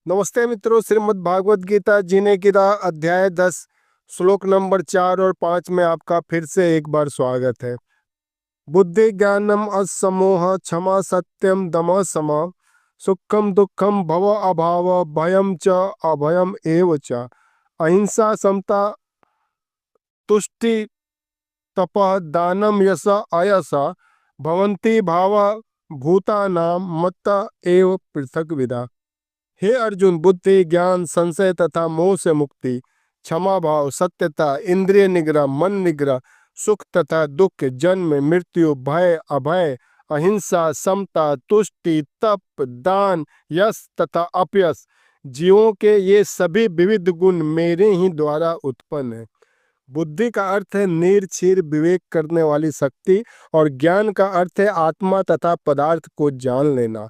नमस्ते मित्रों, श्रीमद् भागवत गीता जीने की राह अध्याय 10 श्लोक नंबर 4 और 5 में आपका फिर से एक बार स्वागत है। बुद्धि ज्ञानम असमोह क्षमा सत्यम दम सम सुखम दुखम भव अभाव भयम च अभयम एव च अहिंसा समता तुष्टि तपः दानम यश अयस भवन्ति भावा भूतानां मत्त एव पृथक विदा। हे अर्जुन, बुद्धि ज्ञान संशय तथा मोह से मुक्ति, क्षमा भाव, सत्यता, इंद्रिय निग्रह, मन निग्रह, सुख तथा दुख, जन्म मृत्यु, भय अभय, अहिंसा समता तुष्टि तप दान यश तथा अपयश, जीवों के ये सभी विविध गुण मेरे ही द्वारा उत्पन्न है। बुद्धि का अर्थ है निर्क्षीर विवेक करने वाली शक्ति और ज्ञान का अर्थ है आत्मा तथा पदार्थ को जान लेना।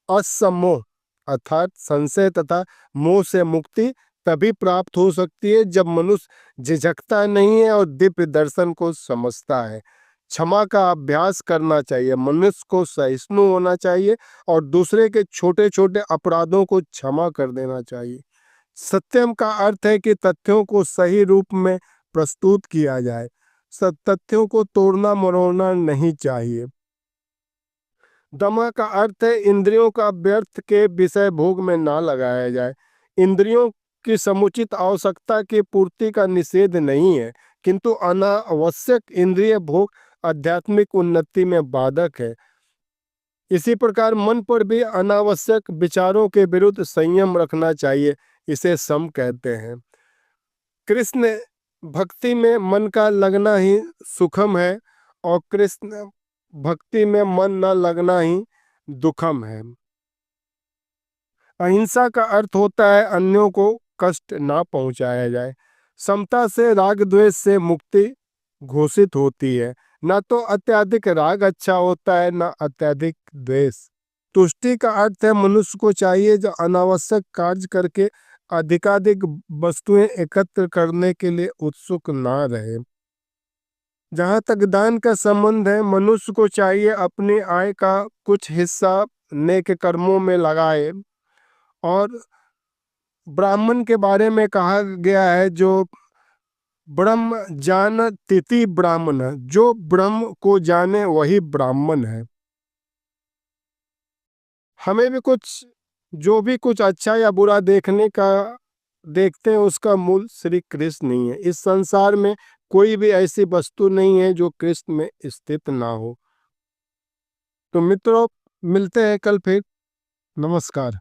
असमोह अर्थात संशय तथा मोह से मुक्ति तभी प्राप्त हो सकती है जब मनुष्य झिझकता नहीं है और दिव्य दर्शन को समझता है। क्षमा का अभ्यास करना चाहिए, मनुष्य को सहिष्णु होना चाहिए और दूसरे के छोटे छोटे अपराधों को क्षमा कर देना चाहिए। सत्यम का अर्थ है कि तथ्यों को सही रूप में प्रस्तुत किया जाए, तथ्यों को तोड़ना मरोड़ना नहीं चाहिए। दमा का अर्थ है इंद्रियों का व्यर्थ के विषय भोग में ना लगाया जाए। इंद्रियों की समुचित आवश्यकता की पूर्ति का निषेध नहीं है, किंतु अनावश्यक इंद्रिय भोग आध्यात्मिक उन्नति में बाधक है। इसी प्रकार मन पर भी अनावश्यक विचारों के विरुद्ध संयम रखना चाहिए, इसे सम कहते हैं। कृष्ण भक्ति में मन का लगना ही सुखम है और कृष्ण भक्ति में मन न लगना ही दुखम है। अहिंसा का अर्थ होता है अन्यों को कष्ट ना पहुंचाया जाए। समता से राग द्वेष से मुक्ति घोषित होती है। ना तो अत्यधिक राग अच्छा होता है, ना अत्यधिक द्वेष। तुष्टि का अर्थ है मनुष्य को चाहिए जो अनावश्यक कार्य करके अधिकाधिक वस्तुएं एकत्र करने के लिए उत्सुक ना रहे। जहाँ तक दान का संबंध है, मनुष्य को चाहिए अपनी आय का कुछ हिस्सा नेक कर्मों में लगाए। और ब्राह्मण के बारे में कहा गया है जो ब्रह्म जान तिथि ब्राह्मण है, जो ब्रह्म को जाने वही ब्राह्मण है। हमें भी कुछ जो भी कुछ अच्छा या बुरा देखते हैं उसका मूल श्री कृष्ण नहीं है। इस संसार में कोई भी ऐसी वस्तु नहीं है जो कृष्ण में स्थित ना हो। तो मित्रों, मिलते हैं कल फिर। नमस्कार।